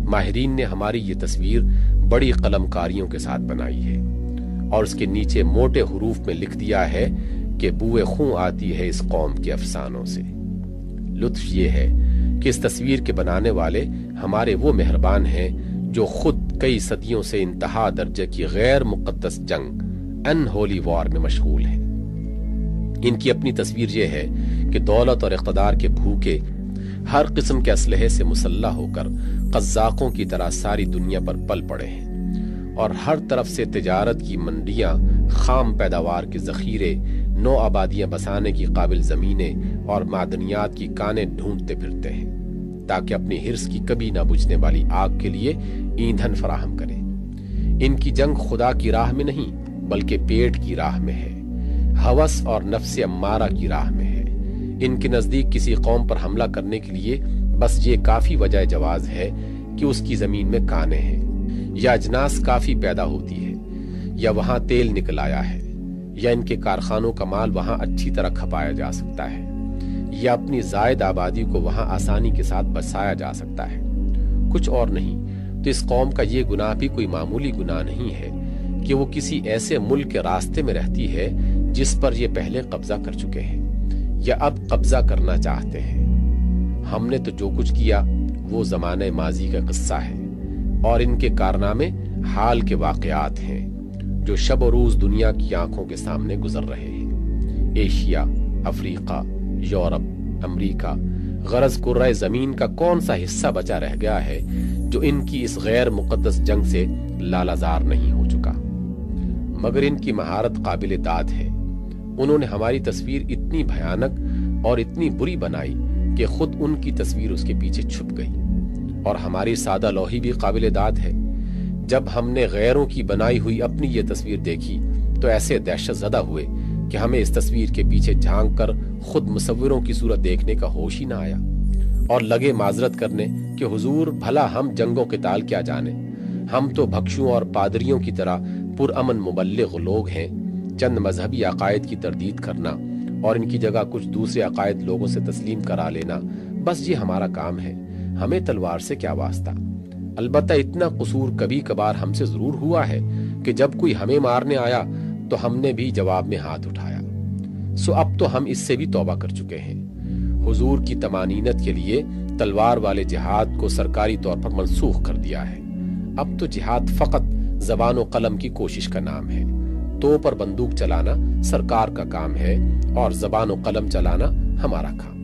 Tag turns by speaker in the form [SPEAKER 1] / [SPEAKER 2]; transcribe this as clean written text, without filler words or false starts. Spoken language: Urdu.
[SPEAKER 1] ماہرین نے ہماری یہ تصویر بڑی قلم کاریوں کے ساتھ بنائی ہے اور اس کے نیچے موٹے حروف میں لکھ دیا ہے کہ بوئے خون آتی ہے اس قوم کے افسانوں سے۔ لطف یہ ہے کہ اس تصویر کے بنانے والے ہمارے وہ مہربان ہیں جو خود کئی صدیوں سے انتہا درجے کی غیر مقدس جنگ ان ہولی وار میں مشغول ہیں۔ ان کی اپنی تصویر یہ ہے کہ دولت اور اقتدار کے بھوکے ہر قسم کے اسلحے سے مسلح ہو کر قزاقوں کی طرح ساری دنیا پر پل پڑے ہیں اور ہر طرف سے تجارت کی منڈیاں، خام پیداوار کے ذخیرے، نو آبادیاں بسانے کی قابل زمینیں اور معدنیات کی کانیں ڈھونڈتے پھرتے ہیں تاکہ اپنی ہرس کی کبھی نہ بجھنے والی آگ کے لیے ایندھن فراہم کریں۔ ان کی جنگ خدا کی راہ میں نہیں بلکہ پیٹ کی راہ میں ہے، ہوس اور نفس امارہ کی راہ میں ہے۔ ان کے نزدیک کسی قوم پر حملہ کرنے کے لیے بس یہ کافی وجہ جواز ہے کہ اس کی زمین میں کانیں ہیں، یا اجناس کافی پیدا ہوتی ہے، یا وہاں تیل نکل آیا ہے، یا ان کے کارخانوں کا مال وہاں اچھی طرح کھپایا جا سکتا ہے، یا اپنی زائد آبادی کو وہاں آسانی کے ساتھ بسایا جا سکتا ہے، کچھ اور نہیں۔ تو اس قوم کا یہ گناہ بھی کوئی معمولی گناہ نہیں ہے کہ وہ کسی ایسے ملک کے راستے میں رہتی ہے جس پر یہ پہلے قبضہ کر چکے ہیں یا اب قبضہ کرنا چاہتے ہیں۔ ہم نے تو جو کچھ کیا وہ زمانہ ماضی کا قصہ ہے اور ان کے کارنامے حال کے واقعات ہیں جو شب و روز دنیا کی آنکھوں کے سامنے گزر رہے ہیں۔ ایشیا، افریقہ، یورپ، امریکہ، غرض کرۂ زمین کا کون سا حصہ بچا رہ گیا ہے جو ان کی اس غیر مقدس جنگ سے لالہزار نہیں ہو چکا؟ مگر ان کی مہارت قابل داد ہے۔ انہوں نے ہماری تصویر اتنی بھیانک اور اتنی بری بنائی کہ خود ان کی تصویر اس کے پیچھے چھپ گئی، اور ہماری سادہ لوحی بھی قابل داد ہے۔ جب ہم نے غیروں کی بنائی ہوئی اپنی یہ تصویر دیکھی تو ایسے دہشت زدہ ہوئے کہ ہمیں اس تصویر کے پیچھے جھانک کر خود مصوروں کی صورت دیکھنے کا ہوش ہی نہ آیا، اور لگے معذرت کرنے کہ حضور بھلا ہم جنگ و قتال کیا جانے، ہم تو بھکشوں اور پادریوں کی طرح پرامن مبلغ لوگ ہیں۔ چند مذہبی عقائد کی تردید کرنا اور ان کی جگہ کچھ دوسرے عقائد لوگوں سے تسلیم کرا لینا، بس یہ ہمارا کام ہے، ہمیں تلوار سے کیا واسطہ۔ البتہ اتنا قصور کبھی کبھار ہم سے ضرور ہوا ہے کہ جب کوئی ہمیں مارنے آیا تو ہم نے بھی جواب میں ہاتھ اٹھایا، سو اب تو ہم اس سے بھی توبہ کر چکے ہیں۔ حضور کی طمانینت کے لیے تلوار والے جہاد کو سرکاری طور پر منسوخ کر دیا ہے۔ اب تو جہاد فقط زبان و قلم کی کوشش کا نام ہے۔ تو پر بندوق چلانا سرکار کا کام ہے اور زبان و قلم چلانا ہمارا کام۔